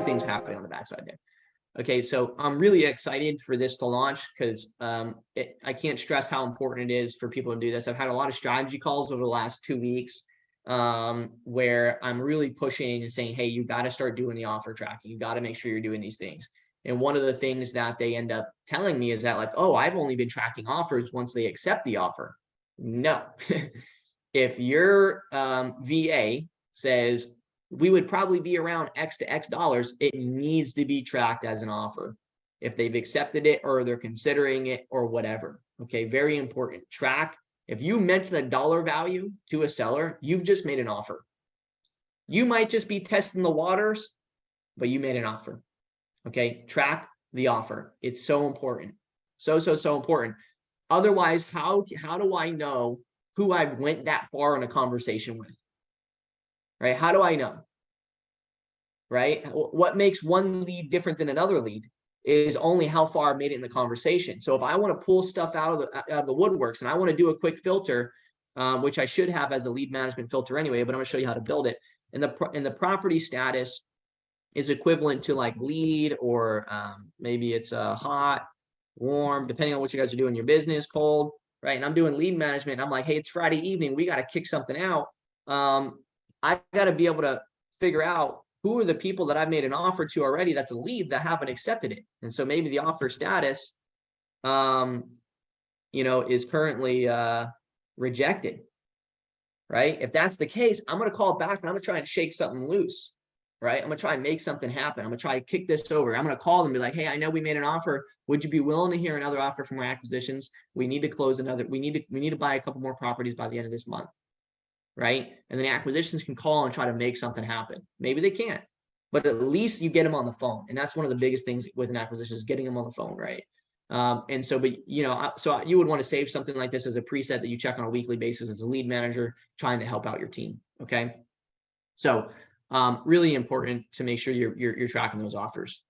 things happening on the backside there. Okay, so I'm really excited for this to launch because I can't stress how important it is for people to do this. I've had a lot of strategy calls over the last 2 weeks where I'm really pushing and saying, hey, you got to start doing the offer tracking. You got to make sure you're doing these things. And one of the things that they end up telling me is that, like, oh, I've only been tracking offers once they accept the offer. No. If your VA says, we would probably be around X to X dollars, it needs to be tracked as an offer if they've accepted it or they're considering it or whatever. Okay, very important. Track. If you mention a dollar value to a seller, you've just made an offer. You might just be testing the waters, but you made an offer. Okay, track the offer. It's so important. So important. Otherwise, how do I know who I've went that far in a conversation with? Right? How do I know? Right? What makes one lead different than another lead is only how far I've made it in the conversation. So if I want to pull stuff out of the woodworks and I want to do a quick filter, which I should have as a lead management filter anyway, but I'm going to show you how to build it. And the property status is equivalent to like lead, or maybe it's hot, warm, depending on what you guys are doing in your business, cold, right? And I'm doing lead management. And I'm like, hey, it's Friday evening. We got to kick something out. I got to be able to figure out who are the people that I've made an offer to already that's a lead that haven't accepted it. And so maybe the offer status, is currently rejected, right? If that's the case, I'm going to call back and I'm going to try and shake something loose, right? I'm going to try and make something happen. I'm going to try and kick this over. I'm going to call them and be like, hey, I know we made an offer. Would you be willing to hear another offer from our acquisitions? We need to close another. We need to buy a couple more properties by the end of this month. Right? And then the acquisitions can call and try to make something happen. Maybe they can't, but at least you get them on the phone. And that's one of the biggest things with an acquisition is getting them on the phone, right? And so, but so you would want to save something like this as a preset that you check on a weekly basis as a lead manager trying to help out your team. Okay. So really important to make sure you're tracking those offers.